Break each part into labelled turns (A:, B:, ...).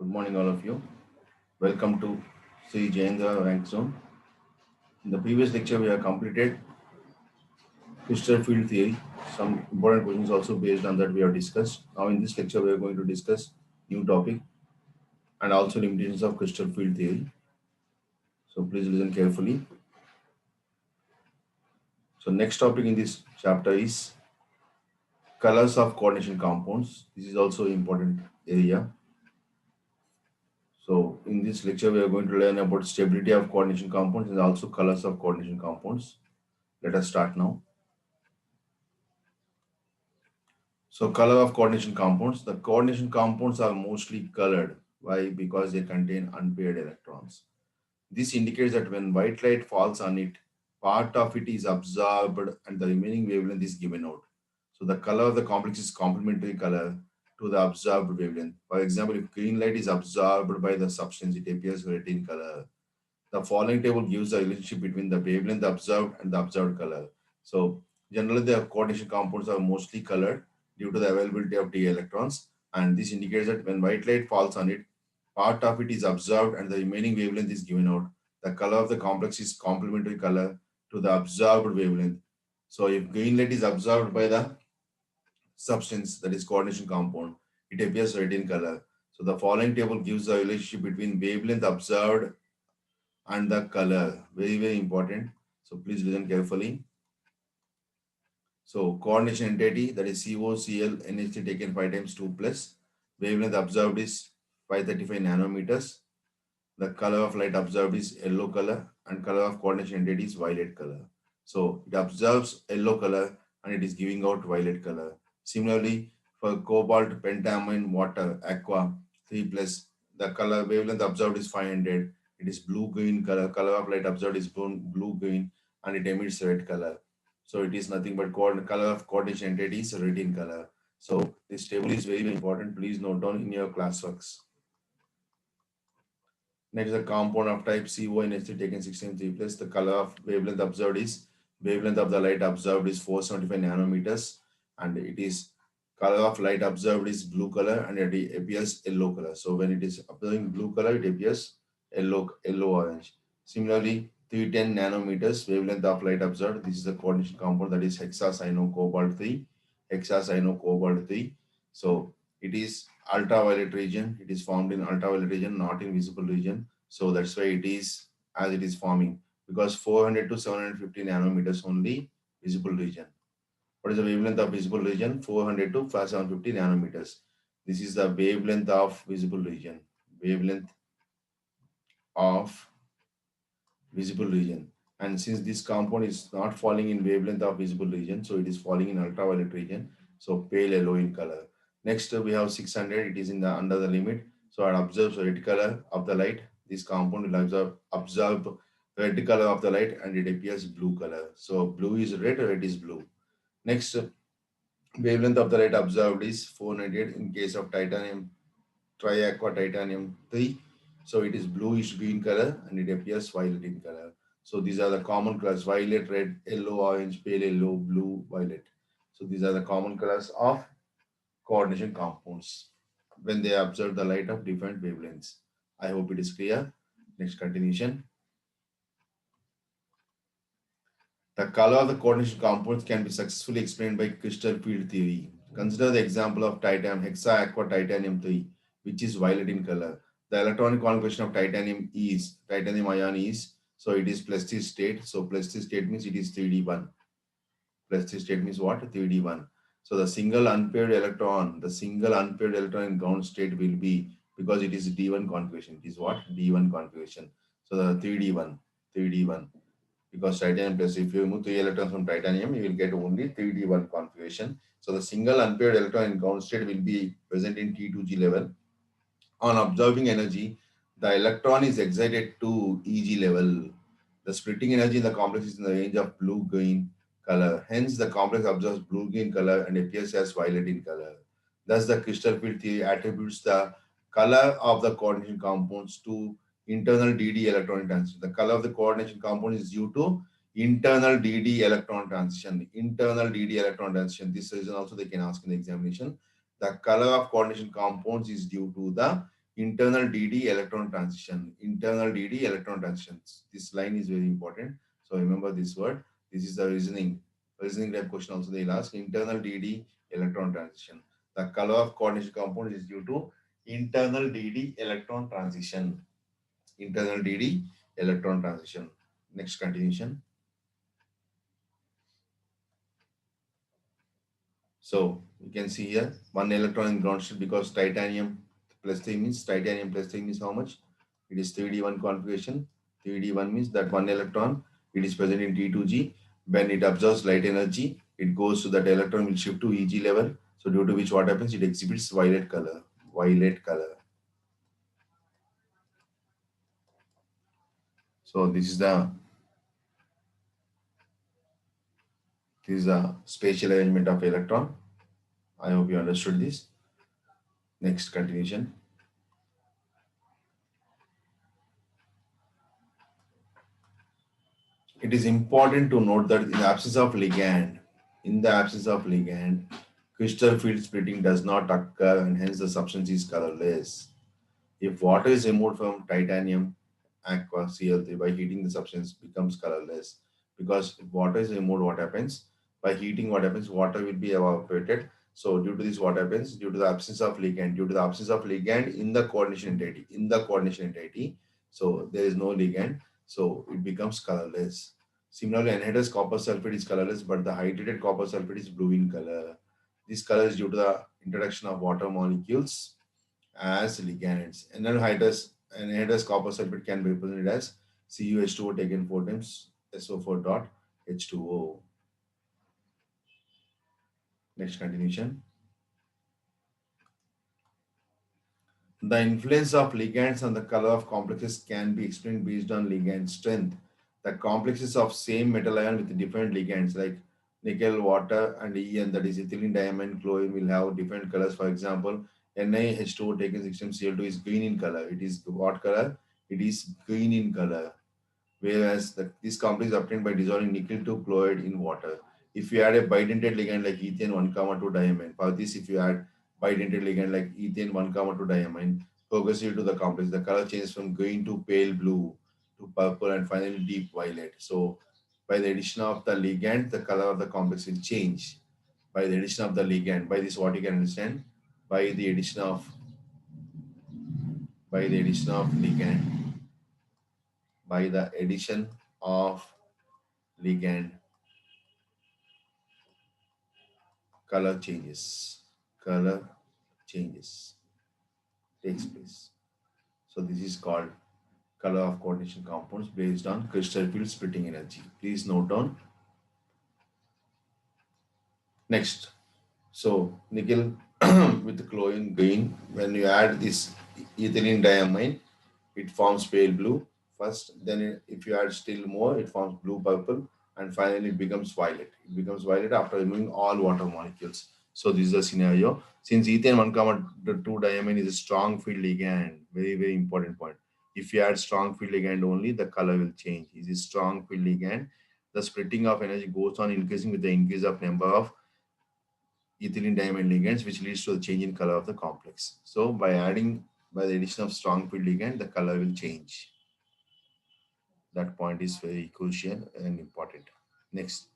A: Good morning, all of you. Welcome to Sri Jayendra Rank Zone. In the previous lecture, we have completed crystal field theory. Some important questions also based on that we have discussed. Now, in this lecture, we are going to discuss new topic and also limitations of crystal field theory. So, please listen carefully. So, next topic in this chapter is colors of coordination compounds. This is also important area. So, in this lecture, we are going to learn about stability of coordination compounds and also colors of coordination compounds. Let us start now. So color of coordination compounds. The coordination compounds are mostly colored. Why? Because they contain unpaired electrons. This indicates that when white light falls on it, part of it is absorbed and the remaining wavelength is given out. So the color of the complex is complementary color to the absorbed wavelength. For example, if green light is absorbed by the substance, it appears red in color. The following table gives the relationship between the wavelength observed and the observed color. So generally the coordination compounds are mostly colored due to the availability of d electrons, and this indicates that when white light falls on it, part of it is observed and the remaining wavelength is given out. The color of the complex is complementary color to the observed wavelength. So if green light is observed by the substance, that is coordination compound, it appears red in color. So the following table gives the relationship between wavelength observed and the color. Very, very important. So please listen carefully. So coordination entity, that is COCl NH3 taken 5 times 2 plus. Wavelength observed is 535 nanometers. The color of light observed is yellow color and color of coordination entity is violet color. So it observes yellow color and it is giving out violet color. Similarly, for cobalt, pentamine, water, aqua 3 plus, the color wavelength observed is 500. It is blue green color. Color of light observed is blue green and it emits red color. So it is nothing but color of coordination entity is red in color. So this table is very, very important. Please note down in your classworks. Next, the compound of type CONH3 taken 16 plus. The color of wavelength observed is wavelength of the light observed is 475 nanometers, and it is color of light observed is blue color and it appears yellow color. So when it is observing blue color, it appears yellow orange. Similarly, 310 nanometers wavelength of light observed. This is the coordination compound, that is hexacyanocobalt 3, hexacyanocobalt 3. So it is ultraviolet region. It is formed in ultraviolet region, not in visible region. So that's why it is as it is forming, because 400 to 750 nanometers only visible region. What is the wavelength of visible region? 400 to 750 nanometers. This is the wavelength of visible region. Wavelength of visible region. And since this compound is not falling in wavelength of visible region, so it is falling in ultraviolet region. So pale yellow in color. Next we have 600. It is in the under the limit. So it observes red color of the light. This compound will observe red color of the light and it appears blue color. So blue is red, red is blue. Next, wavelength of the light observed is 400 in case of titanium triaqua titanium 3. So it is bluish green color and it appears violet in color. So these are the common colors: violet, red, yellow, orange, pale yellow, blue, violet. So these are the common colors of coordination compounds when they observe the light of different wavelengths. I hope it is clear. Next continuation. The color of the coordination compounds can be successfully explained by crystal field theory. Consider the example of titanium hexaaqua titanium 3, which is violet in color. The electronic configuration of titanium ion is, so it is plus this state. So plus this state means it is 3D1. Plus this state means what? 3D1. So the single unpaired electron in ground state will be, because it is D1 configuration. It is what? D1 configuration. So the 3D1 because titanium plus, if you remove 3 electrons from titanium, you will get only 3D1 configuration. So the single unpaired electron in ground state will be present in T2G level. On observing energy, the electron is excited to EG level. The splitting energy in the complex is in the range of blue-green color. Hence, the complex observes blue-green color and appears as violet in color. Thus, the crystal field theory attributes the color of the coordination compounds to internal DD electron transition. The color of the coordination compound is due to internal DD electron transition. Internal DD electron transition. This reason also they can ask in the examination. The color of coordination compounds is due to the internal DD electron transition. Internal DD electron transitions. This line is very important. So remember this word. This is the reasoning type question also they'll ask. Internal DD electron transition. The color of coordination compound is due to internal DD electron transition. Internal DD electron transition. Next continuation. So you can see here one electron in ground state because titanium plus 3 means titanium plus 3 means how much? It is 3D1 configuration. 3D1 means that one electron, it is present in T2G. When it absorbs light energy, it goes to that electron will shift to EG level. So due to which what happens? It exhibits violet color. Violet color. So this is the spatial arrangement of electron. I hope you understood this. Next continuation. It is important to note that in the absence of ligand, crystal field splitting does not occur and hence the substance is colorless. If water is removed from titanium aqua Cl3 by heating, the substance becomes colorless. Because if water is removed, what happens? By heating, what happens? Water will be evaporated. So due to this, what happens? Due to the absence of ligand, in the coordination entity, so there is no ligand, so it becomes colorless. Similarly, anhydrous copper sulfate is colorless, but the hydrated copper sulfate is blue in color. This color is due to the introduction of water molecules as ligands. Anhydrous copper sulfate can be represented as CuH2O taken 4 times SO4 dot H2O. Next continuation. The influence of ligands on the color of complexes can be explained based on ligand strength. The complexes of same metal ion with different ligands like nickel, water, and En, that is ethylene, diamine, chlorine, will have different colors. For example, NiH2O taken 16Cl2 is green in color. It is what color? It is green in color. Whereas this complex is obtained by dissolving nickel 2 chloride in water. If you add a bidentate ligand like ethane 1, 2 diamine, for this if you add bidentate ligand like ethane 1, 2 diamine, progressively to the complex, the color changes from green to pale blue to purple and finally deep violet. So by the addition of the ligand, the color of the complex will change. By the addition of the ligand, by this what you can understand, by the addition of ligand, by the addition of ligand, color changes. Color changes takes place. So this is called color of coordination compounds based on crystal field splitting energy. Please note down. Next, so nickel with chlorine green. When you add this ethylene diamine, it forms pale blue first. Then if you add still more, it forms blue purple, and finally it becomes violet. It becomes violet after removing all water molecules. So this is the scenario. Since ethane 1, 2 diamine is a strong field ligand, very, very important point. If you add strong field ligand only, the color will change. Is a strong field ligand. The splitting of energy goes on increasing with the increase of number of ethylene diamine ligands, which leads to the change in color of the complex. So by the addition of strong field ligand, the color will change. That point is very crucial and important. Next,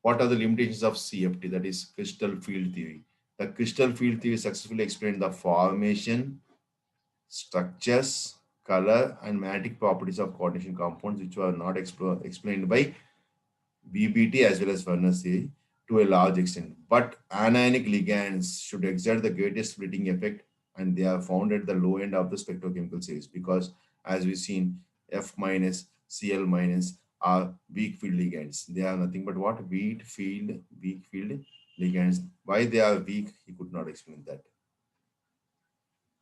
A: what are the limitations of CFT, that is crystal field theory? The crystal field theory successfully explained the formation, structures, color, and magnetic properties of coordination compounds, which were not explained by BBT as well as Werner's theory to a large extent. But anionic ligands should exert the greatest splitting effect, and they are found at the low end of the spectrochemical series because, as we've seen, F minus, Cl minus are weak field ligands. They are nothing but what? Weak field ligands. Why they are weak, he could not explain that.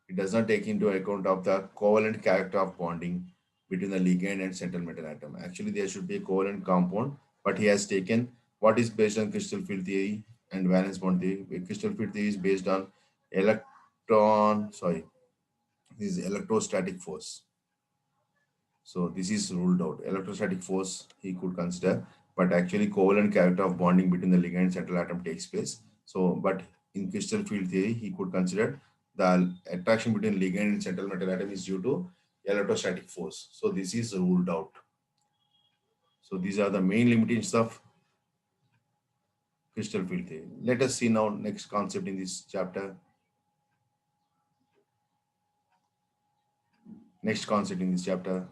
A: It does not take into account of the covalent character of bonding between the ligand and central metal atom. Actually, there should be a covalent compound, but he has taken what is based on crystal field theory and valence bond theory. Crystal field theory is based on this is electrostatic force. So this is ruled out. Electrostatic force he could consider, but actually covalent character of bonding between the ligand and central atom takes place. So, but in crystal field theory, he could consider The attraction between ligand and central metal atom is due to electrostatic force. So this is ruled out. So these are the main limitations of crystal field theory. Let us see now next concept in this chapter. Next concept in this chapter.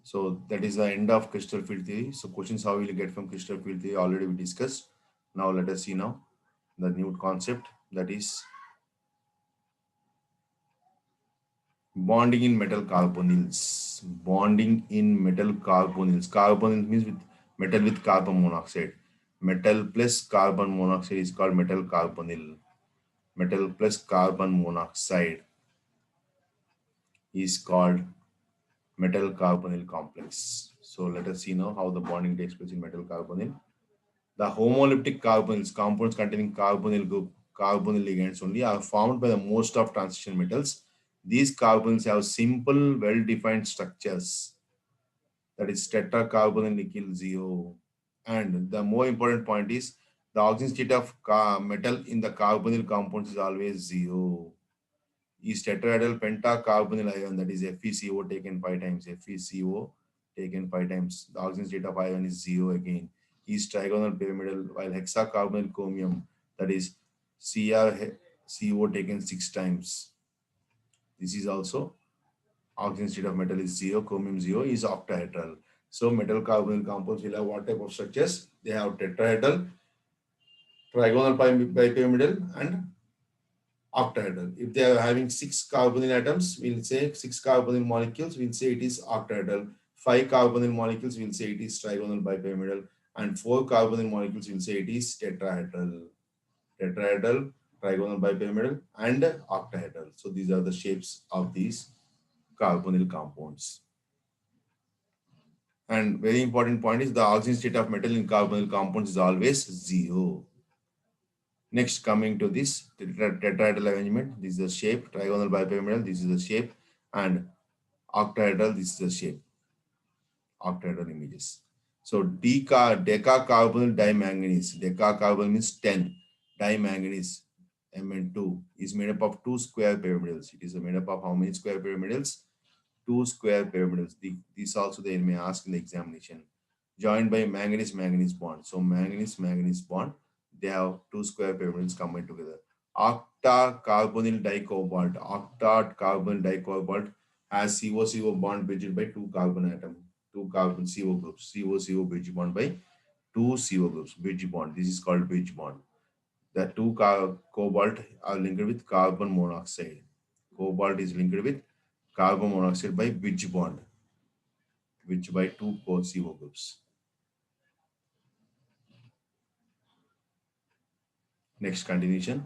A: So that is the end of crystal field theory. So questions how will you get from crystal field theory already we discussed. Now let us see now the new concept, that is bonding in metal carbonyls. Bonding in metal carbonyls. Carbonyl means with metal with carbon monoxide. Metal plus carbon monoxide is called metal carbonyl. Metal plus carbon monoxide is called metal carbonyl complex. So let us see now how the bonding takes place in metal carbonyl. The homoleptic carbonyls, compounds containing carbonyl group, carbonyl ligands only, are formed by the most of transition metals. These carbonyls have simple, well-defined structures, that is tetracarbonyl nickel zero. And the more important point is the oxygen state of metal in the carbonyl compounds is always zero. Is tetrahedral pentacarbonyl ion, that is FeCO taken 5 times, FeCO taken 5 times. The oxygen state of ion is zero again. Is trigonal pyramidal, while hexacarbonyl chromium, that is CrCO taken 6 times. This is also oxygen state of metal is zero, chromium zero, is octahedral. So metal carbonyl compounds will have what type of structures? They have tetrahedral, trigonal bipyramidal, and octahedral. If they are having 6 carbonyl atoms, we'll say 6 carbonyl molecules, we'll say it is octahedral. 5 carbonyl molecules, we'll say it is trigonal bipyramidal. And 4 carbonyl molecules, we'll say it is tetrahedral. Tetrahedral, trigonal bipyramidal, and octahedral. So these are the shapes of these carbonyl compounds. And very important point is the oxygen state of metal in carbonyl compounds is always zero. Next, coming to this tetrahedral arrangement, this is the shape, trigonal bipyramidal, this is the shape, and octahedral, this is the shape, octahedral images. So decacarbonyl dimanganese, decacarbonyl means 10, dimanganese, Mn2, is made up of 2 square pyramidals. It is made up of how many square pyramidals? 2 square pyramidals. These also they may ask in the examination. Joined by manganese-manganese bond. So manganese-manganese bond, they have 2 square pyramidals combined together. Octacarbonyl dicobalt. Octacarbonyl dicobalt has CO-CO bond bridged by 2 carbon atom. 2 carbon CO groups. CO-CO bridge bond by 2 CO groups. Bridge bond. This is called bridge bond. The cobalt are linked with carbon monoxide. Cobalt is linked with carbon monoxide by bridge bond, which by 2 CO groups. Next continuation.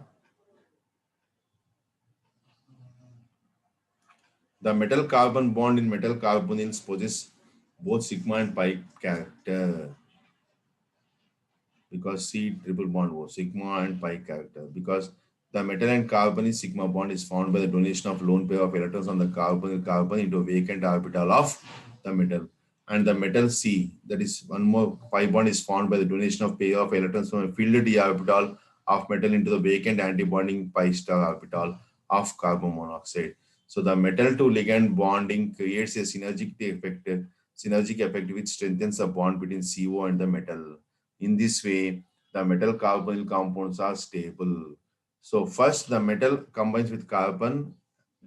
A: The metal carbon bond in metal carbonyls possess both sigma and pi character, because C triple bond was sigma and pi character, because the metal and carbonyl sigma bond is formed by the donation of lone pair of electrons on the carbonyl carbon into a vacant orbital of the metal. And the metal C, that is one more pi bond, is formed by the donation of pair of electrons from a filled d orbital of metal into the vacant antibonding pi star orbital of carbon monoxide. So the metal to ligand bonding creates a synergic effect which strengthens the bond between CO and the metal. In this way, the metal carbonyl compounds are stable. So first, the metal combines with carbon,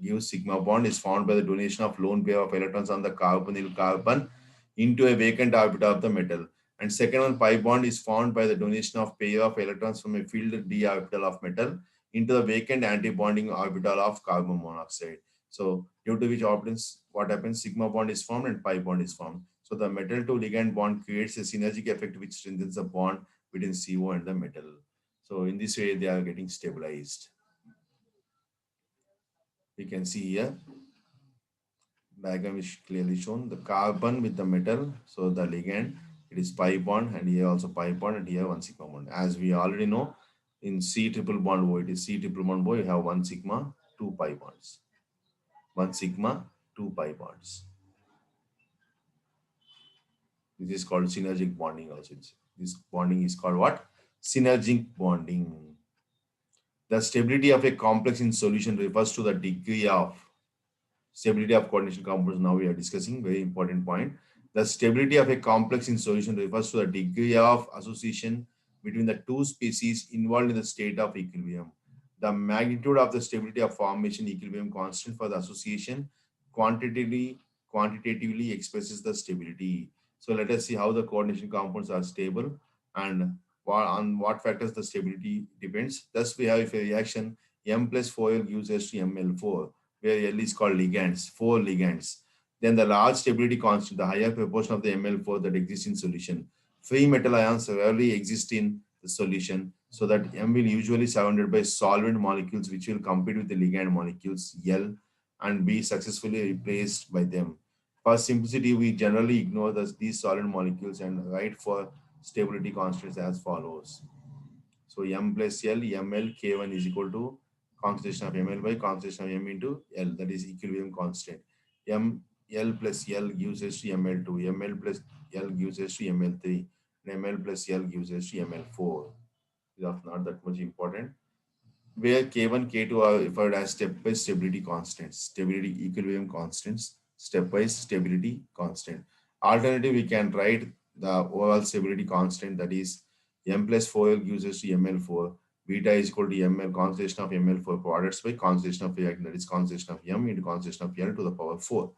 A: gives sigma bond, is formed by the donation of lone pair of electrons on the carbonyl carbon into a vacant orbital of the metal. And second one, pi bond, is formed by the donation of pair of electrons from a filled d orbital of metal into the vacant antibonding orbital of carbon monoxide. So due to which what happens, sigma bond is formed and pi bond is formed. So the metal to ligand bond creates a synergic effect which strengthens the bond between CO and the metal. So in this way, they are getting stabilized. We can see here, diagram is clearly shown. The carbon with the metal, so the ligand, it is pi bond, and here also pi bond, and here one sigma bond. As we already know, in C triple bond O, it is C triple bond O, you have 1 sigma, 2 pi bonds. 1 sigma, 2 pi bonds. This is called synergic bonding also. This bonding is called what? Synergic bonding. The stability of a complex in solution refers to the degree of stability of coordination compounds. Now we are discussing very important point. The stability of a complex in solution refers to the degree of association between the two species involved in the state of equilibrium. The magnitude of the stability of formation equilibrium constant for the association quantitatively quantitatively expresses the stability. So let us see how the coordination compounds are stable and on what factors the stability depends. Thus, we have if a reaction M plus 4L gives us to ML4 where L is called ligands, four ligands. Then the large stability constant, the higher proportion of the ML4 that exists in solution. Free metal ions rarely exist in the solution, so that M will usually surrounded by solvent molecules which will compete with the ligand molecules L and be successfully replaced by them. For simplicity, we generally ignore these solid molecules and write for stability constants as follows. So M plus L, ML, K1 is equal to concentration of ML by concentration of M into L, that is equilibrium constant. M L plus L gives us to ML2, ML plus L gives us to ML3, and ML plus L gives us to ML4. These are not that much important. Where K1, K2 are referred as stepwise stability constants, stability equilibrium constants, stepwise stability constant. Alternatively, we can write the overall stability constant, that is M plus 4L gives us to ML4, beta is equal to ML concentration of ML4 products by concentration of reactant, that is concentration of M into concentration of L to the power 4.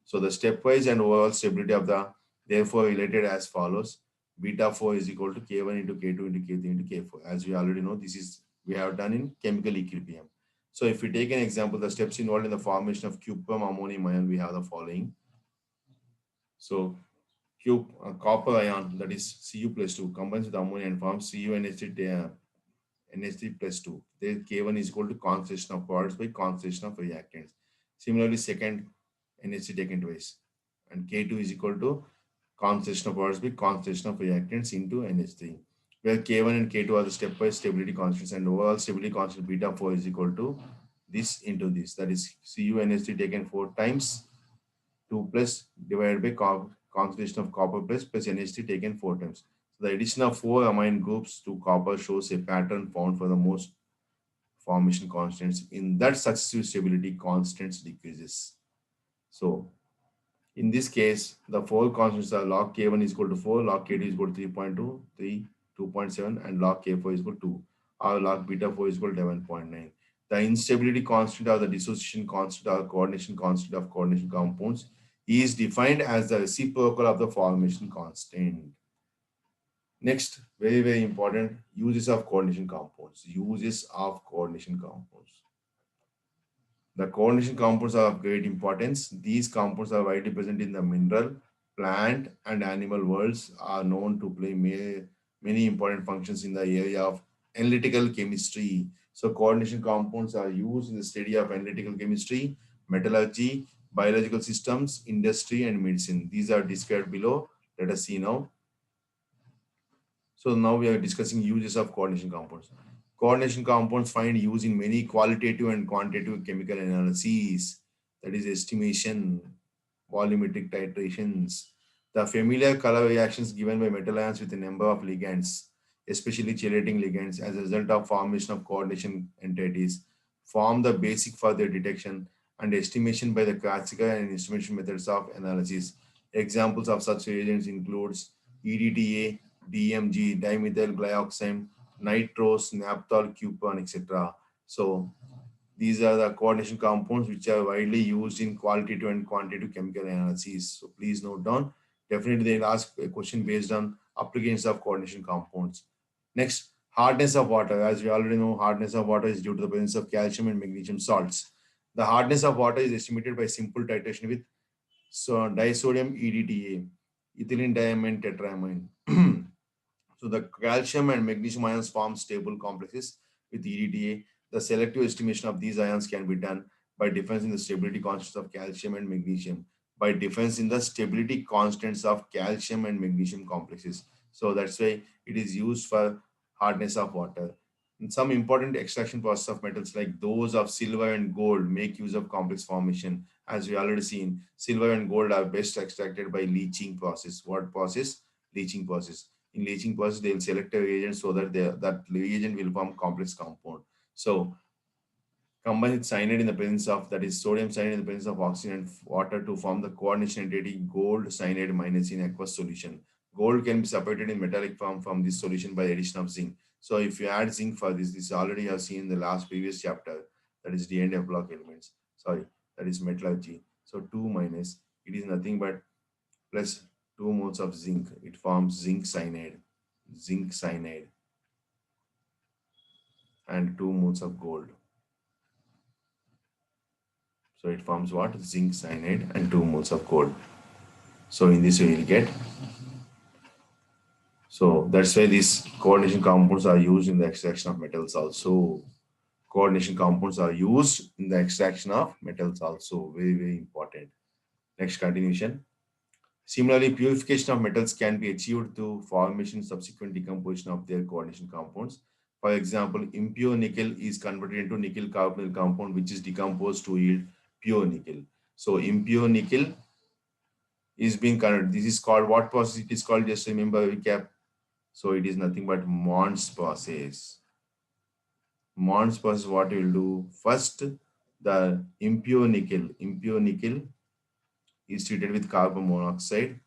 A: So the stepwise and overall stability of the therefore related as follows. Beta 4 is equal to K1 into K2 into K3 into K4. As we already know, this is we have done in chemical equilibrium. So if we take an example, the steps involved in the formation of cuprum ammonium ion, we have the following. So copper ion, that is Cu plus 2, combines with ammonia and forms NH3 plus 2. There K1 is equal to concentration of products by concentration of reactants. Similarly, second NH3 taken twice. And K2 is equal to concentration of products by concentration of reactants into NH3. Where K1 and K2 are the stepwise stability constants and overall stability constant beta 4 is equal to this into this. That is CuNH3 taken 4 times 2 plus divided by concentration of copper plus NH3 taken 4 times. So the addition of 4 amine groups to copper shows a pattern found for the most formation constants. In that successive stability constants decreases. So in this case, the four constants are log K1 is equal to 4, log K2 is equal to 3.2, 3, 2.7, and log K4 is equal to 2, or log beta 4 is equal to 11.9. The instability constant or the dissociation constant or coordination constant of coordination compounds is defined as the reciprocal of the formation constant. Next, very, very important, uses of coordination compounds. Uses of coordination compounds. The coordination compounds are of great importance. These compounds are widely present in the mineral, plant, and animal worlds, are known to play many important functions in the area of analytical chemistry. So coordination compounds are used in the study of analytical chemistry, metallurgy, biological systems, industry, and medicine. These are described below. Let us see now. So now we are discussing uses of coordination compounds. Coordination compounds find use in many qualitative and quantitative chemical analyses, that is estimation, volumetric titrations. The familiar color reactions given by metal ions with a number of ligands, especially chelating ligands, as a result of formation of coordination entities, form the basic for their detection and estimation by the classical and instrumentation methods of analysis. Examples of such reagents includes EDTA, DMG, dimethyl glyoxime, nitrose, naphthol, cupron, etc. So these are the coordination compounds which are widely used in qualitative and quantitative chemical analyses. So please note down. Definitely they'll ask a question based on applications of coordination compounds. Next, hardness of water. As we already know, hardness of water is due to the presence of calcium and magnesium salts. The hardness of water is estimated by simple titration with disodium EDTA, ethylene diamine tetramine. So the calcium and magnesium ions form stable complexes with EDTA. The selective estimation of these ions can be done by difference in the stability constants of calcium and magnesium, by difference in the stability constants of calcium and magnesium complexes. So that's why it is used for hardness of water. And some important extraction processes of metals like those of silver and gold make use of complex formation. As we already seen, silver and gold are best extracted by leaching process. What process? Leaching process. In leaching process, they will select a reagent so that that reagent will form complex compound. So combine with cyanide in the presence of, that is sodium cyanide in the presence of oxygen and water to form the coordination entity gold cyanide minus in aqueous solution. Gold can be separated in metallic form from this solution by the addition of zinc. So if you add zinc for this already have seen in the last previous chapter, that is DNF block elements. Sorry, that is metallurgy. So 2 minus, it is nothing but plus 2 moles of zinc. It forms zinc cyanide, and 2 moles of gold. So it forms what? Zinc cyanide and 2 moles of gold. So in this way you'll get. So that's why these coordination compounds are used in the extraction of metals also. Coordination compounds are used in the extraction of metals also. Very, very important. Next continuation. Similarly, purification of metals can be achieved through formation subsequent decomposition of their coordination compounds. For example, impure nickel is converted into nickel carbonyl compound, which is decomposed to yield pure nickel. So impure nickel is being converted. This is called what process? It is called, just remember, recap. So it is nothing but Mond's process. Mond's process, what you will do first, the impure nickel is treated with carbon monoxide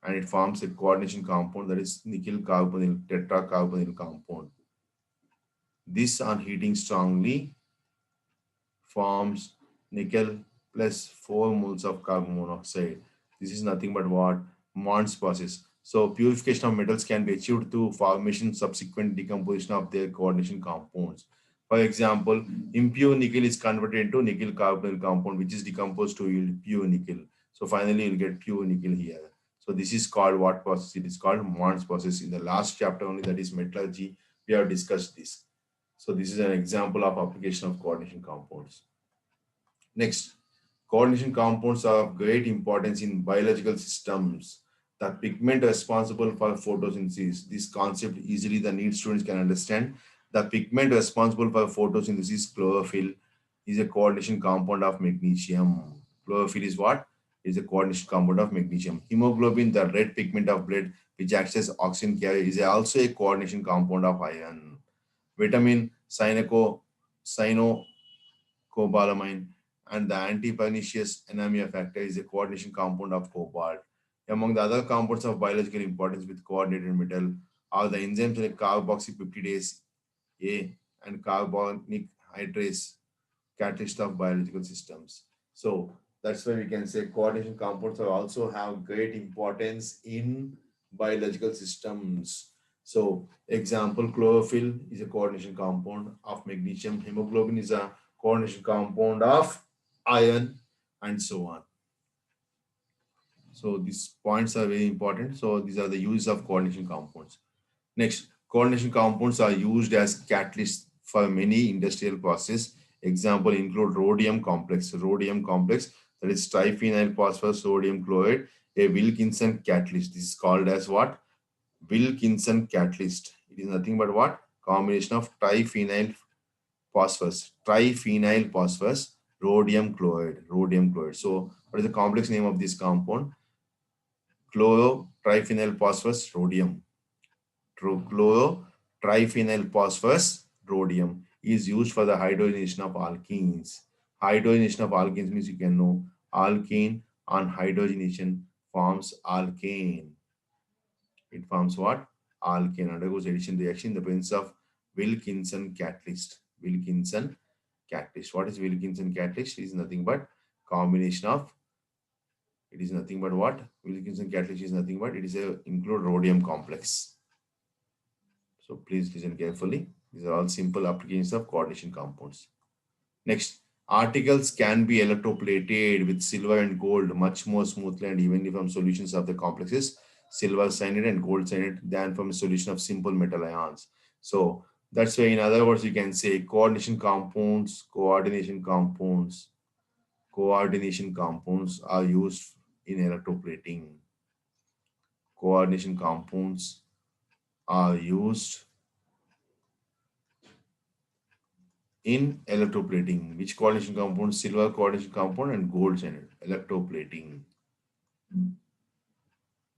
A: and it forms a coordination compound, that is nickel carbonyl tetracarbonyl compound. This on heating strongly forms nickel plus 4 moles of carbon monoxide. This is nothing but what? Mond's process. So purification of metals can be achieved through formation subsequent decomposition of their coordination compounds. For example, impure nickel is converted into nickel carbonyl compound, which is decomposed to yield pure nickel. So finally, you'll get pure nickel here. So this is called what process? It is called Mond's process. In the last chapter only, that is metallurgy, we have discussed this. So this is an example of application of coordination compounds. Next, coordination compounds are of great importance in biological systems. The pigment responsible for photosynthesis. This concept easily the NEET students can understand. The pigment responsible for photosynthesis, chlorophyll, is a coordination compound of magnesium. Chlorophyll is what? Is a coordination compound of magnesium. Hemoglobin, the red pigment of blood, which acts as oxygen carrier, is also a coordination compound of iron. Vitamin cyanocobalamin, and the anti-pernicious anemia factor is a coordination compound of cobalt. Among the other compounds of biological importance with coordinated metal are the enzymes like carboxypeptidase A and carbonic hydrase, catalyst of biological systems. So that's why we can say coordination compounds are also have great importance in biological systems. So example, chlorophyll is a coordination compound of magnesium, hemoglobin is a coordination compound of iron, and so on. So these points are very important. So these are the use of coordination compounds. Next, coordination compounds are used as catalysts for many industrial processes. Example include rhodium complex. Rhodium complex, that is triphenyl phosphorus sodium chloride, a Wilkinson catalyst. This is called as what? Wilkinson catalyst. It is nothing but what? Combination of triphenyl phosphorus, rhodium chloride, rhodium chloride. So what is the complex name of this compound? Chloro triphenyl phosphorus rhodium. Chlorotriphenyl phosphorus rhodium is used for the hydrogenation of alkenes. Hydrogenation of alkenes means you can know alkene on hydrogenation forms alkane. It forms what? Alkane. Undergoes addition reaction in the presence of Wilkinson catalyst. Wilkinson catalyst. What is Wilkinson catalyst? It is nothing but combination of. It is nothing but what? Wilkinson catalyst is nothing but it is a include rhodium complex. So please listen carefully. These are all simple applications of coordination compounds. Next, articles can be electroplated with silver and gold much more smoothly and evenly from solutions of the complexes silver cyanide and gold cyanide than from a solution of simple metal ions. So that's why, in other words, you can say coordination compounds are used in electroplating. Coordination compounds are used in electroplating. Which coordination compound? Silver coordination compound and gold cyanide. Electroplating.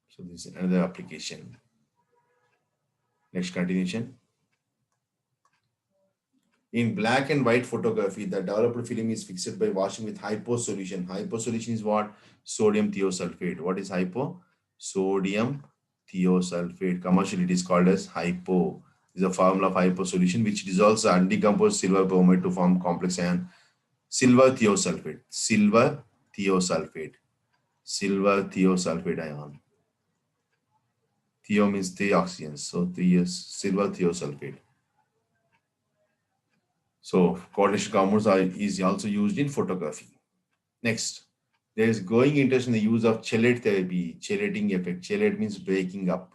A: So this is another application. Next continuation. In black and white photography, the developed film is fixed by washing with hypo solution. Hypo solution is what? Sodium thiosulfate. What is hypo? Sodium thiosulfate. Commercially, it is called as hypo. This is a formula of hypo solution which dissolves the undecomposed silver bromide to form complex ion silver thiosulfate. Silver thiosulfate ion. Thio means three oxygens, so three is silver thiosulfate. So coordination compounds is also used in photography. Next, there is growing interest in the use of chelate therapy, chelating effect. Chelate means breaking up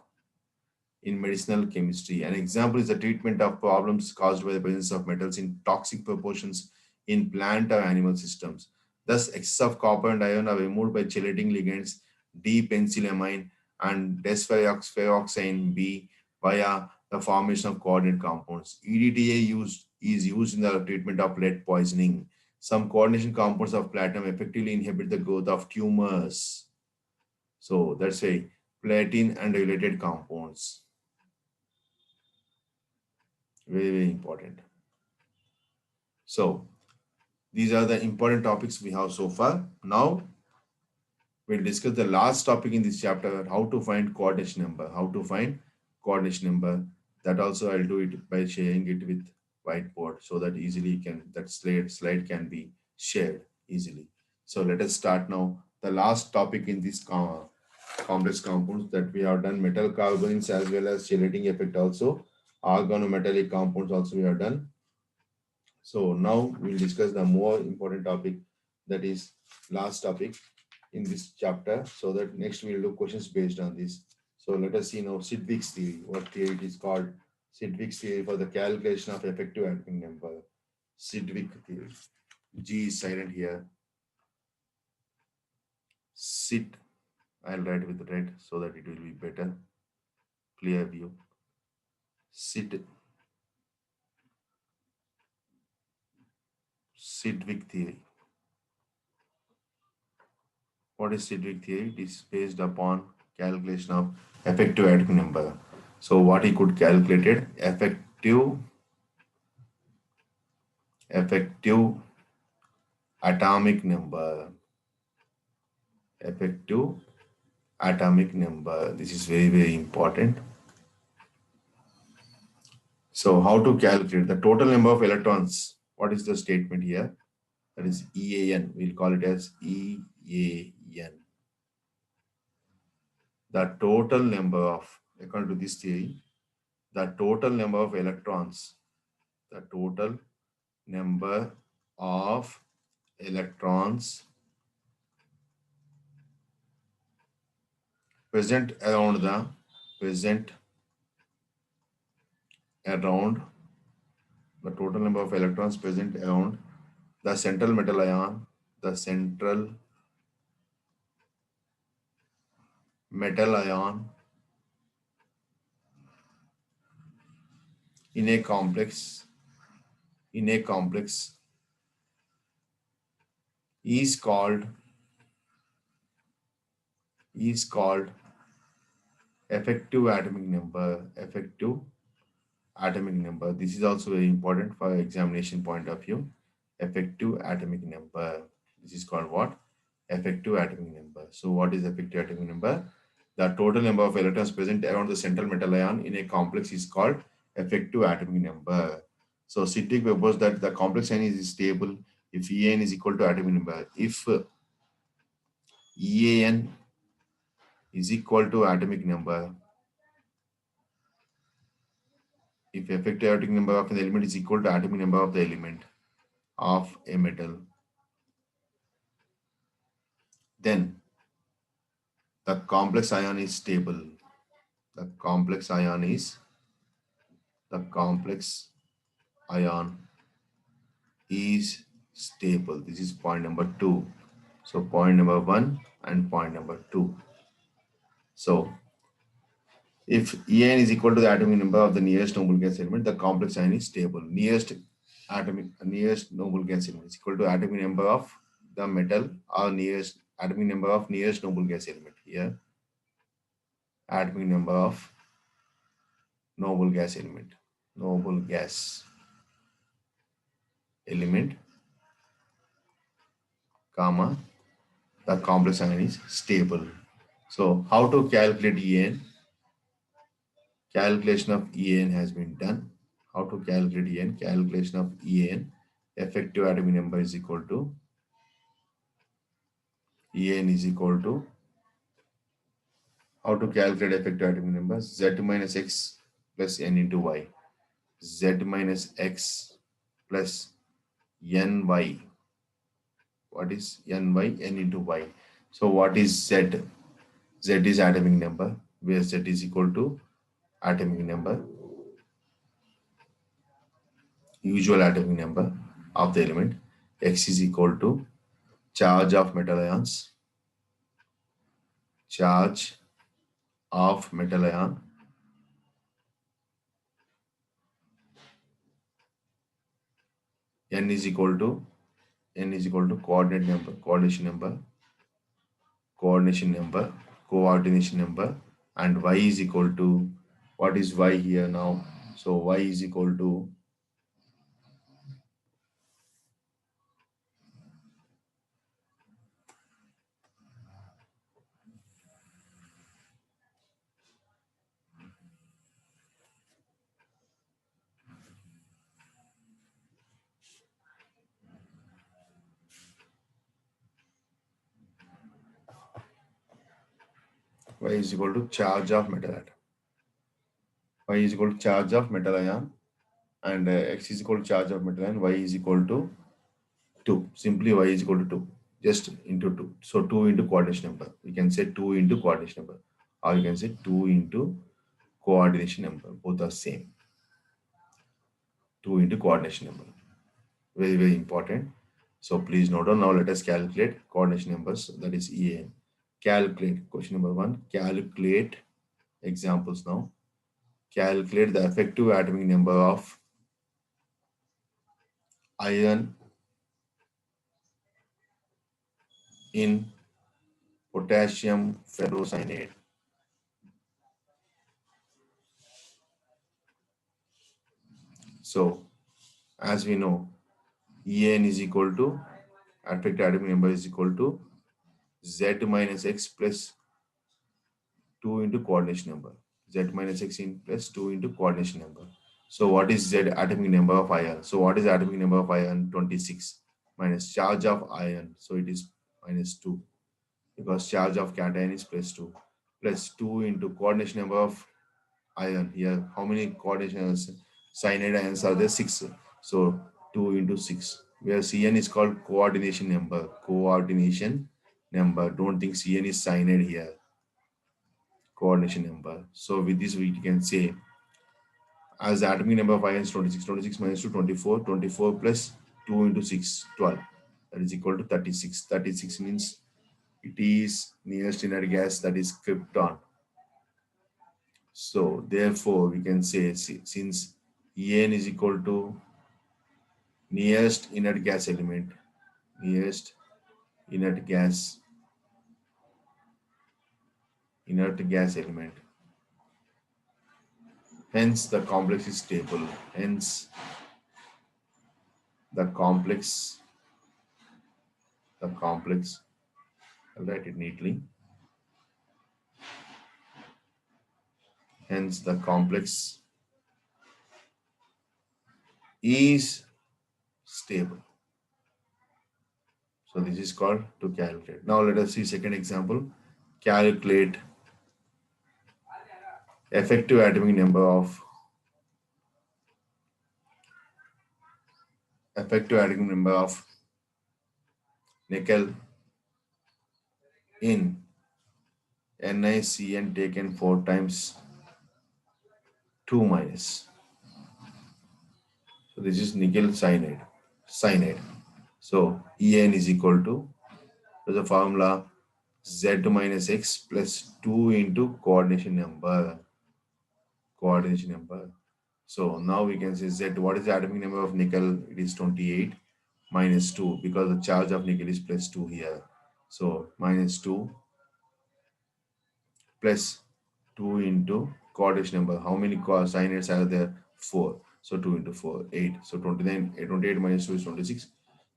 A: in medicinal chemistry. An example is the treatment of problems caused by the presence of metals in toxic proportions in plant or animal systems. Thus, excess of copper and iron are removed by chelating ligands D-pencilamine and desferoxane B via the formation of coordinate compounds. is used in the treatment of lead poisoning. Some coordination compounds of platinum effectively inhibit the growth of tumors. So that's why platinum and related compounds. Very, very important. So these are the important topics we have so far. Now we'll discuss the last topic in this chapter, how to find coordination number. How to find coordination number. That also I'll do it by sharing it with whiteboard so that easily that slide can be shared easily. So let us start now. The last topic in this complex compounds that we have done, metal carbons as well as chelating effect also. Organometallic compounds also we have done. So now we'll discuss the more important topic, that is last topic in this chapter. So that next we'll do questions based on this. So let us see now Sidgwick's theory. What theory it is called? Sidgwick's theory for the calculation of effective atomic number. Sidgwick theory. G is silent here. Sid. I'll write with red so that it will be better. Clear view. Sidgwick theory. What is Sidgwick theory? It is based upon calculation of effective atomic number. So what he could calculate it, effective atomic number. Effective atomic number. This is very, very important. So how to calculate the total number of electrons? What is the statement here? That is EAN. We'll call it as EAN. The total number of, according to this theory, the total number of electrons, the total number of electrons present around the total number of electrons present around the central metal ion, the central metal ion in a complex is called effective atomic number. Effective atomic number. This is also very important for examination point of view. Effective atomic number. This is called what? Effective atomic number. So what is effective atomic number? The total number of electrons present around the central metal ion in a complex is called effective atomic number. So Sidgwick proposed that the complex ion is stable if EAN is equal to atomic number. If EAN is equal to atomic number, if effective atomic number of an element is equal to atomic number of the element of a metal, then the complex ion is stable. The complex ion is stable. This is point number 2. So point number 1 and point number 2. So if En is equal to the atomic number of the nearest noble gas element, the complex ion is stable. Nearest noble gas element is equal to atomic number of the metal or nearest atomic number of nearest noble gas element. Here, atomic number of noble gas element. Noble gas. element, comma, the complex ion is stable. So how to calculate En? Calculation of En has been done. How to calculate En? Calculation of En, effective atomic number is equal to En is equal to, how to calculate effective atomic number? Z minus X plus N into Y. Z minus X plus Ny. What is Ny? N into Y. So what is Z? Z is atomic number, where Z is equal to atomic number, usual atomic number of the element. X is equal to charge of metal ions, charge of metal ion. N is equal to coordinate number, coordination number, coordination number, and Y is equal to, what is Y here now? So Y is equal to, Y is equal to charge of metal atom. Y is equal to charge of metal ion, and X is equal to charge of metal ion. Y is equal to 2. Simply Y is equal to 2. Just into 2. So 2 into coordination number. You can say 2 into coordination number. Or you can say 2 into coordination number. Both are same. 2 into coordination number. Very, very important. So please note down. Now let us calculate coordination numbers. That is EAN. Calculate. Question number 1. Calculate examples now. Calculate the effective atomic number of iron in potassium ferrocyanide. So as we know, En is equal to, effective atomic number is equal to Z minus X plus 2 into coordination number. Z minus X in plus 2 into coordination number. So what is Z atomic number of iron? So what is atomic number of iron? 26 minus charge of iron. So it is minus 2, because charge of cation is plus 2, plus 2 into coordination number of iron. Here, how many coordinations? Cyanide ions are there? 6. So 2 into 6. Where Cn is called coordination number. Coordination number. Don't think Cn is cyanide here. Coordination number. So with this we can say, as the atomic number of ions 26. 26 minus 2, 24. 24 plus 2 into 6, 12. That is equal to 36. 36 means it is nearest inert gas, that is krypton. So therefore we can say, since En is equal to nearest inert gas element, nearest inert gas element, hence the complex is stable. Hence the complex, I'll write it neatly. Hence the complex is stable. So this is called to calculate. Now let us see second example. Calculate effective atomic number of nickel in NiCN taken 4 times 2 minus. So this is nickel cyanide. So En is equal to the formula Z minus X plus 2 into coordination number. So now we can say Z. What is the atomic number of nickel? It is 28 minus 2, because the charge of nickel is plus 2 here. So minus 2 plus 2 into coordination number. How many cyanides are there? 4. So 2 into 4, 8. So 29, 28 minus 2 is 26.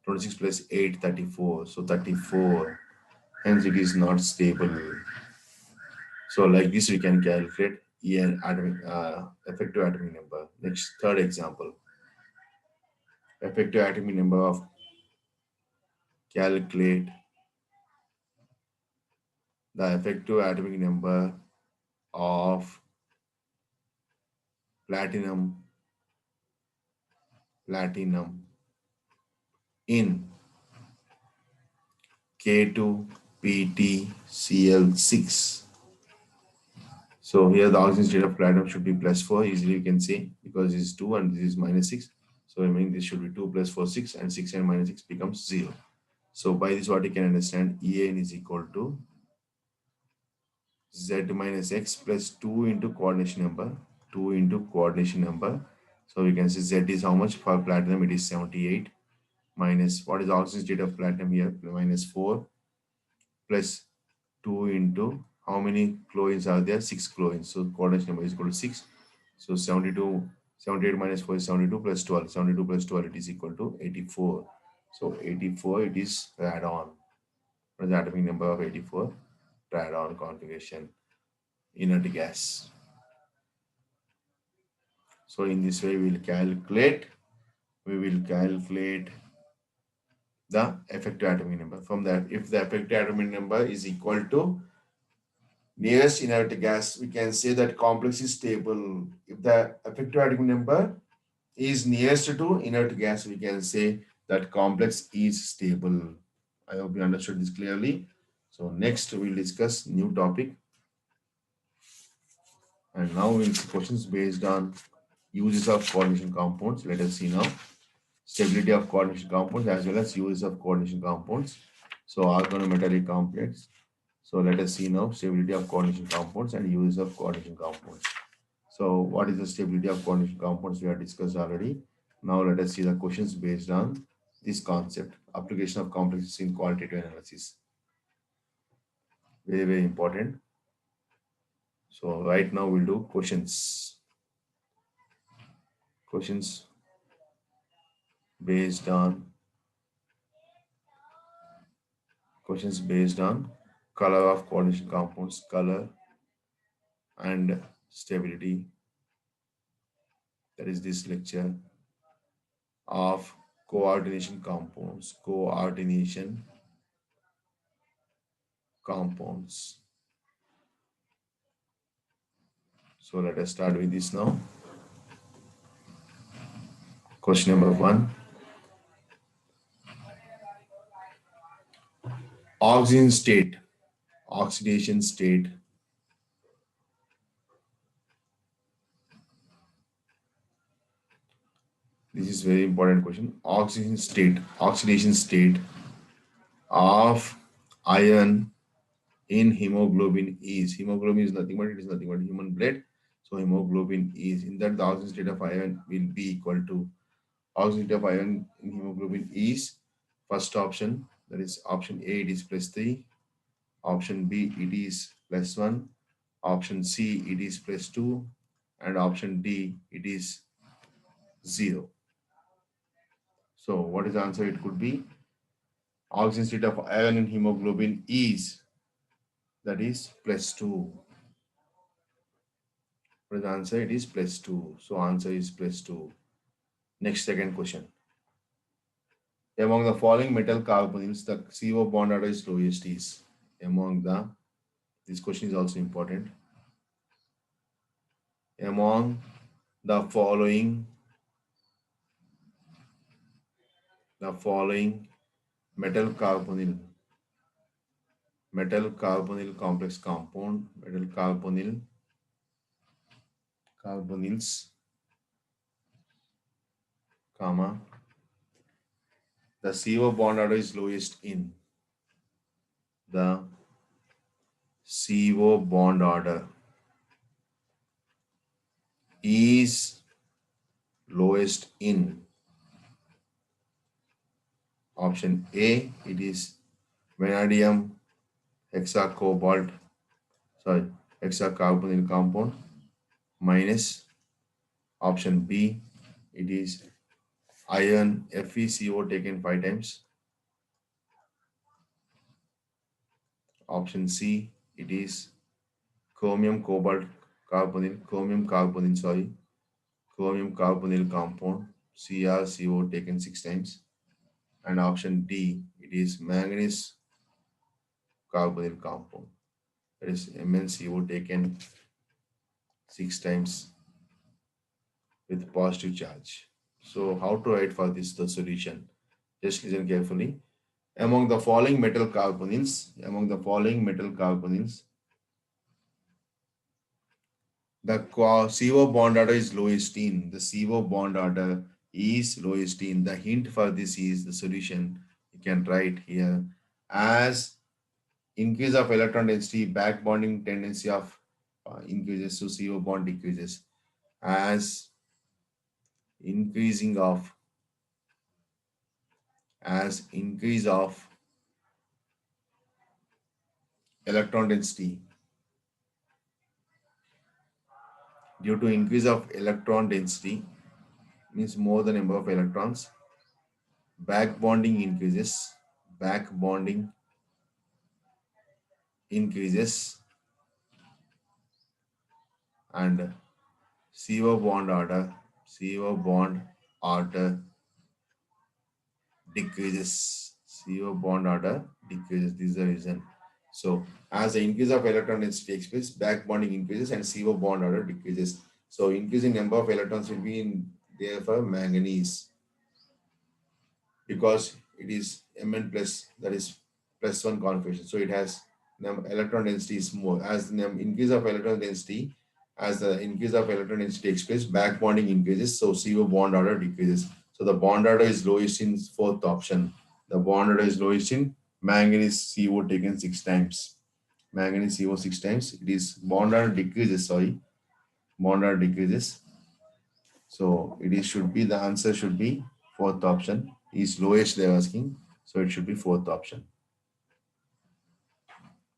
A: 26 plus 8, 34. So 34. Hence it is not stable. So like this we can calculate an atomic effective atomic number. Next, third example. Effective atomic number of calculate the effective atomic number of platinum in K2PtCl6. So here the oxygen state of platinum should be plus 4, easily you can say, because this is 2 and this is minus 6. So I mean this should be 2 plus 4, 6, and 6 and minus 6 becomes 0. So by this what you can understand, En is equal to Z minus X plus 2 into coordination number, 2 into coordination number. So we can say Z is how much for platinum, it is 78, minus what is the oxygen state of platinum here, minus 4, plus 2 into how many chlorines are there, 6 chlorines. So coordination number is equal to 6. So 72, 78 minus 4 is 72 plus 12. 72 plus 12 it is equal to 84. So 84 it is radon. What is the atomic number of 84? Radon configuration, inert gas. So in this way we will calculate the effective atomic number. From that, if the effective atomic number is equal to nearest inert gas, we can say that complex is stable. If the effective atomic number is nearest to inert gas, we can say that complex is stable. I hope you understood this clearly. So next we'll discuss new topic, and now we'll see questions based on uses of coordination compounds. Let us see now stability of coordination compounds as well as uses of coordination compounds. So organometallic complex. So let us see now stability of coordination compounds and uses of coordination compounds. So what is the stability of coordination compounds we have discussed already. Now let us see the questions based on this concept. Application of complexes in qualitative analysis. Very, very important. So right now we'll do questions. Questions based on color of coordination compounds, color and stability. That is this lecture of coordination compounds. Coordination compounds. So let us start with this now. Question number 1. Oxygen state, oxidation state. This is very important question. Oxidation state of iron in hemoglobin is. Hemoglobin is nothing but human blood. So hemoglobin is in that the oxidation state of iron will be equal to oxidation state of iron in hemoglobin is first option, that is option A, it is plus 3, option B it is plus 1, option C it is plus 2, and option D it is 0. So what is the answer? It could be oxygen state of iron in hemoglobin is, that is plus 2. What is the answer? It is plus 2. So answer is plus 2. Next, second question. Among the following metal carbonyls, the CO bond order is lowest is. This question is also important. Among the following metal carbonyl complex compound, carbonyls, comma, the CO bond order is lowest in. The CO bond order is lowest in option A, it is vanadium hexacobalt, hexacarbonyl compound, minus option B, It is iron FeCO taken 5 times. Option C, it is chromium cobalt carbonyl, chromium carbonyl compound CrCO taken 6 times. And option D, it is manganese carbonyl compound. That is MnCO taken 6 times with positive charge. So how to write for this the solution? Just listen carefully. Among the following metal carbonyls, the CO bond order is lowestine. The CO bond order is lowestine. The hint for this is the solution. You can write here as increase of electron density, back bonding tendency of increases, so CO bond decreases. As increasing of as increase of electron density, due to increase of electron density means more the number of electrons, back bonding increases, back bonding increases, and CO bond order decreases. CO bond order decreases. This is the reason. So as the increase of electron density takes place, back bonding increases and CO bond order decreases. So increasing number of electrons will be in there for manganese, because it is Mn plus, that is plus one configuration. So it has electron density is more. As the increase of electron density, as the increase of electron density takes place, back bonding increases, so CO bond order decreases. So the bond order is lowest in fourth option. The bond order is lowest in manganese CO taken 6 times. Manganese CO 6 times. It is bond order decreases, sorry. Bond order decreases. So it is should be, the answer should be fourth option. Is lowest they're asking. So it should be fourth option.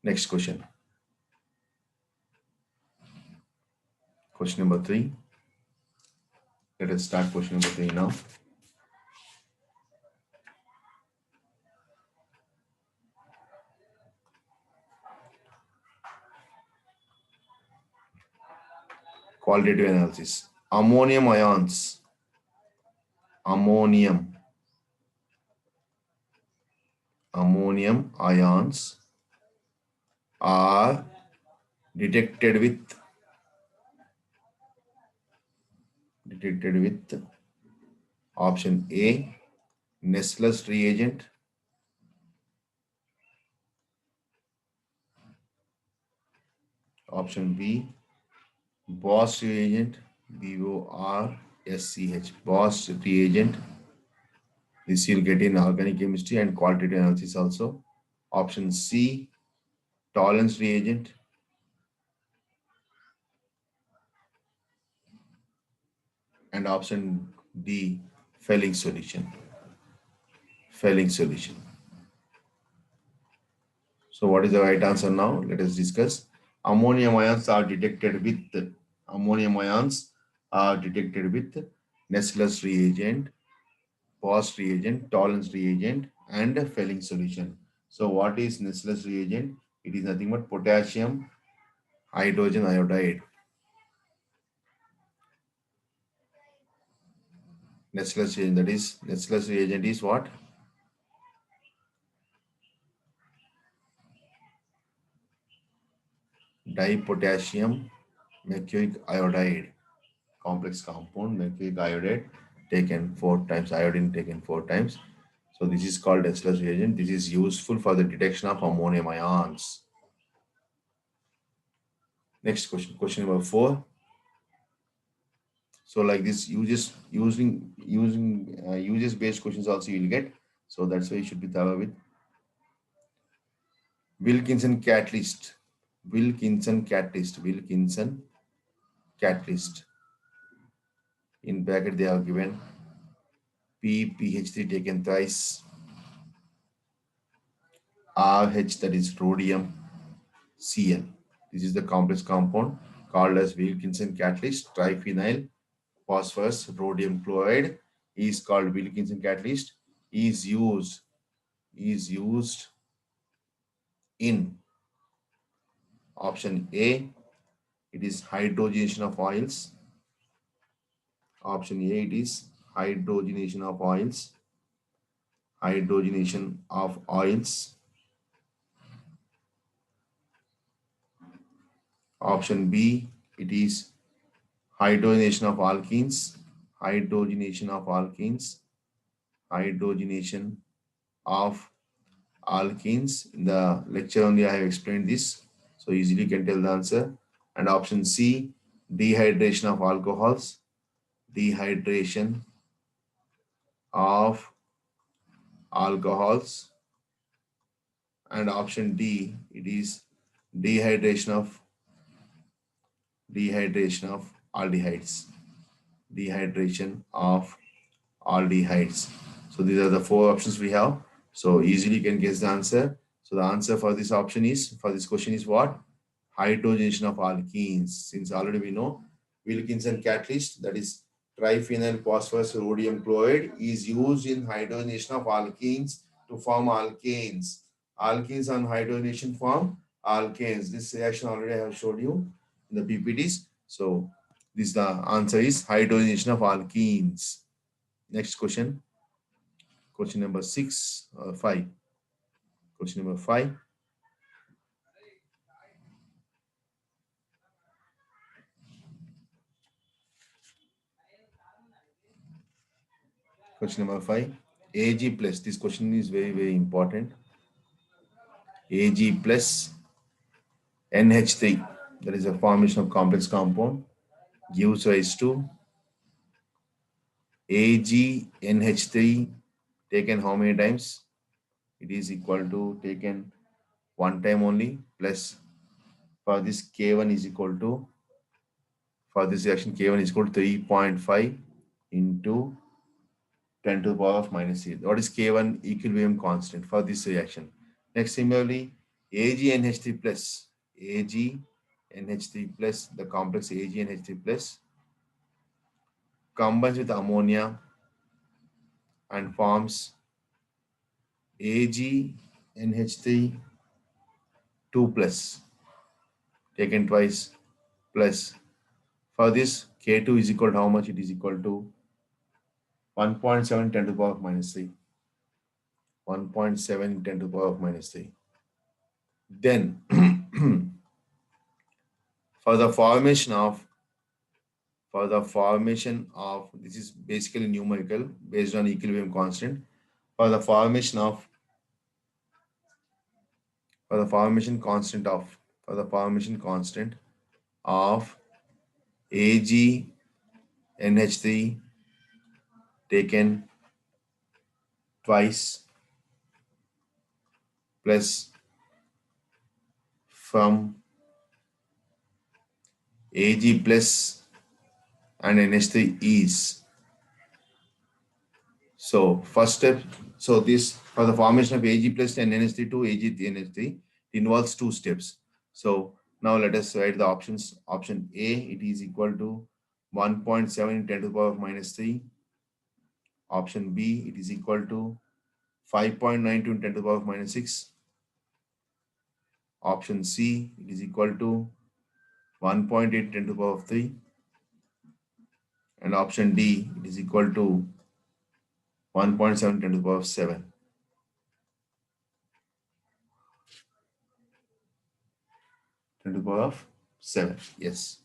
A: Next question. Question number 3. Let us start question number 3 now. Qualitative analysis. Ammonium ions. Ammonium ions are detected with option A, Nessler's reagent, option B, Bosch reagent, BORSCH, Bosch reagent. This you'll get in organic chemistry and qualitative analysis also. Option C, tolerance reagent. And option D, Fehling solution. So what is the right answer now? Let us discuss. Ammonium ions are detected with Nessler's reagent, Bosch reagent, tolerance reagent, and Fehling solution. So what is Nessler's reagent? It is nothing but potassium hydrogen iodide. Nessler's reagent is what? Dipotassium mercuric iodide, complex compound, mercuric iodide taken 4 times, iodine taken 4 times. So this is called Nessler's reagent. This is useful for the detection of ammonium ions. Next question, question number 4. So like this, using uses based questions also you will get. So that's why you should be thorough with. Wilkinson catalyst. In bracket they are given PPH3 taken thrice, RH, that is rhodium, Cl. This is the complex compound called as Wilkinson catalyst, triphenyl phosphorus rhodium chloride is called Wilkinson catalyst, is used in option A, it is hydrogenation of oils. Option A, it is hydrogenation of oils. Hydrogenation of oils. Option B, it is hydrogenation of alkenes. Hydrogenation of alkenes. Hydrogenation of alkenes. In the lecture only I have explained this, so easily you can tell the answer. And option C, dehydration of alcohols. Dehydration of alcohols. And option D, it is dehydration of aldehydes. Dehydration of aldehydes. So these are the four options we have. So easily you can guess the answer. So the answer for this option is, for this question is what? Hydrogenation of alkenes. Since already we know Wilkinson catalyst, that is triphenyl phosphorus rhodium chloride, is used in hydrogenation of alkenes to form alkanes. Alkenes on hydrogenation form alkanes. This reaction already I have showed you in the PPTs. So this the answer is hydrogenation of alkenes. Next question, question number 5. Question number 5. Question number 5. Ag plus. This question is very, very important. Ag plus NH3. That is a formation of complex compound. Gives rise to AgNH3 taken how many times? It is equal to taken one time only, plus for this K1 is equal to, for this reaction K1 is equal to 3.5 into 10 to the power of minus 3. What is K1 equilibrium constant for this reaction? Next, similarly, AgNH3 plus, AgNH3 plus, the complex AgNH3 plus combines with ammonia and forms AgNH3 2 plus, taken twice, plus. For this, K2 is equal to how much? It is equal to 1.7 10 to the power of minus 3. 1.7 10 to the power of minus 3. Then, for the formation of, this is basically numerical based on equilibrium constant. For the formation of, for the formation constant of AgNH3 taken twice plus from Ag plus and NH3 is. So first step, so this for the formation of Ag plus and NH3 to Ag NH3 involves two steps. So now let us write the options. Option A, it is equal to 1.7 10 to the power of minus 3. Option B, it is equal to 5.9 to 10 to the power of minus 6. Option C, it is equal to 1.8 10 to the power of 3. And option D, it is equal to 1.7 10 to the power of 7. 10 to the power of 7. Yes.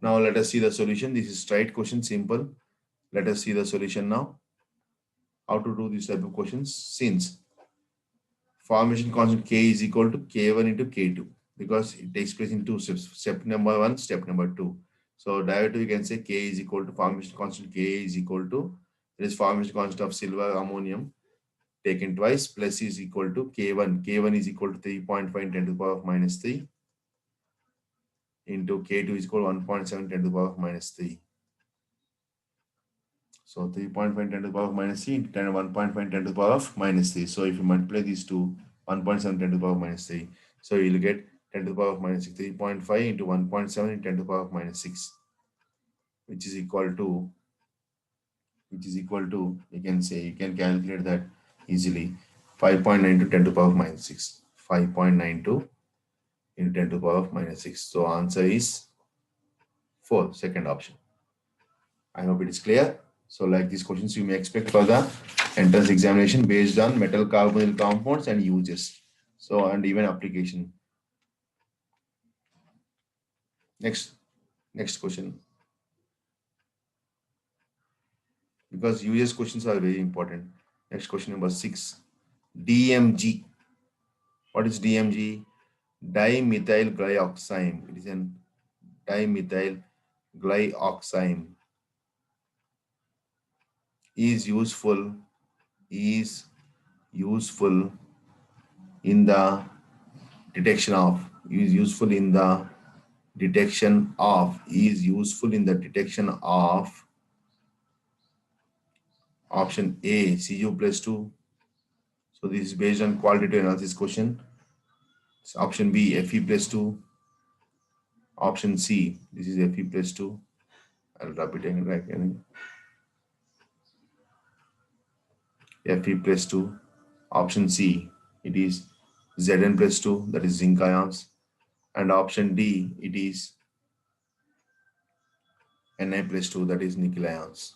A: Now let us see the solution. This is straight question, simple. Let us see the solution now. How to do this type of questions? Since formation constant K is equal to K1 into K2, because it takes place in two steps. Step number 1, step number 2. So directly we can say K is equal to formation constant K is equal to, this formation constant of silver ammonium taken twice, plus is equal to K1. K1 is equal to 3.5 10 to the power of minus 3 into K2 is equal to 1.7 10 to the power of minus 3. So 3.5 10 to the power of minus 3 into 10 1.5 10 to the power of minus 3. So if you multiply these two, 1.7 10 to the power of minus 3. So you'll get 10 to the power of minus 6, 3.5 into 1.7 into 10 to the power of minus 6. which is equal to, you can say, you can calculate that easily. 5.9 to 10 to the power of minus 6. 5.92 into 10 to the power of minus 6. So answer is 4, second option. I hope it is clear. So like these questions you may expect for the entrance examination based on metal carbonyl compounds and uses. So and even application. Next question. Because uses questions are very important. Next question number 6. DMG. What is DMG? Dimethyl glyoxime. It is an dimethyl glyoxime is useful in the detection of is useful in the detection of is useful in the detection of option A Cu plus 2. So this is based on qualitative analysis question. So option B Fe plus 2. Option C, this is Fe plus 2. I'll drop it in right again. Fe plus 2. Option C, it is Zn plus 2, that is zinc ions. And option D, it is Na plus 2, that is nickel ions.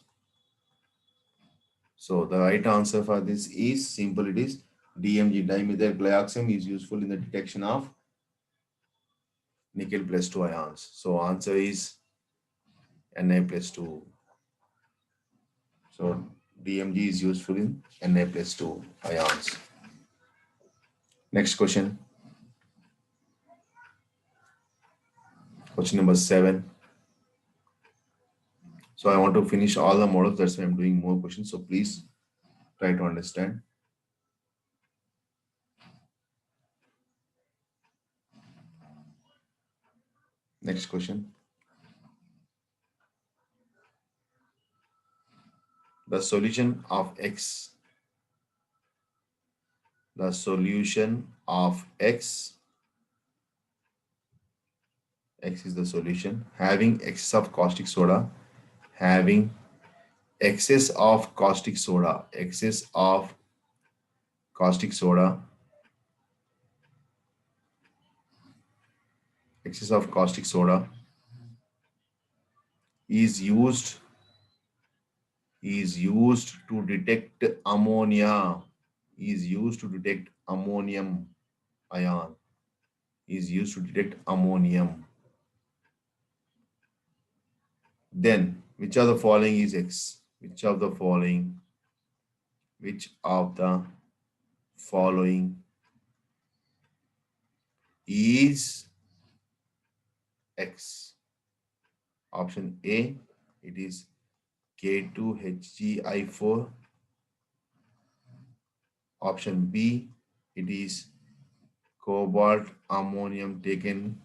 A: So the right answer for this is simple. It is DMG, dimethyl glyoxime, is useful in the detection of nickel plus 2 ions. So answer is Na plus 2. So DMG is useful in Na plus 2 ions. Next question. Question number 7. So I want to finish all the models. That's why I'm doing more questions. So please try to understand. Next question. The solution of X. The solution of X. X is the solution. Having excess of caustic soda. Having excess of caustic soda. Excess of caustic soda. Excess of caustic soda is used to detect ammonia, is used to detect ammonium ion, is used to detect ammonium. Then which of the following is X? Which of the following is X? Option A, it is K2HgI4. Option B, it is cobalt ammonium taken.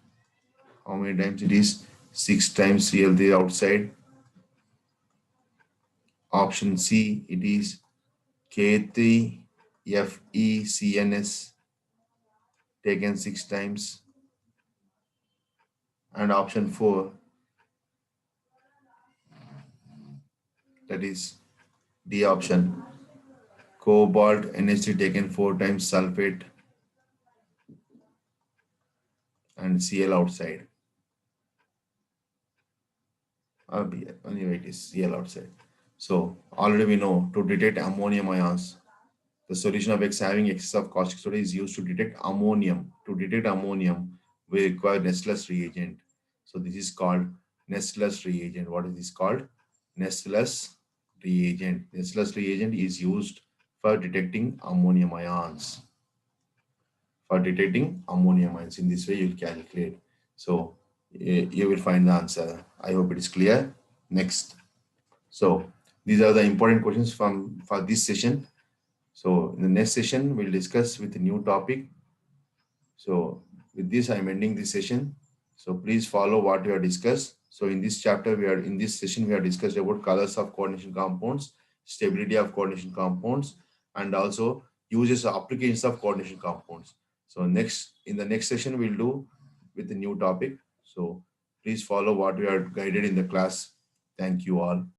A: How many times it is? 6 times Cl3 outside. Option C, it is K3FeCNS taken 6 times. And option 4, that is D option, cobalt NH3 taken 4 times sulfate and Cl outside. Or B, anyway, it is Cl outside. So already we know to detect ammonium ions, the solution of X having excess of caustic soda is used to detect ammonium. To detect ammonium, we require Nestle's reagent. So this is called Nestle's reagent. What is this called? Nestle's reagent. Nestle's reagent is used for detecting ammonium ions. For detecting ammonium ions, in this way you will calculate. So you will find the answer. I hope it is clear. Next. So these are the important questions for this session. So in the next session, we'll discuss with a new topic. So with this, I'm ending this session. So please follow what we have discussed. So in this chapter, in this session, we have discussed about colors of coordination compounds, stability of coordination compounds, and also uses or applications of coordination compounds. So in the next session, we'll do with a new topic. So please follow what we are guided in the class. Thank you all.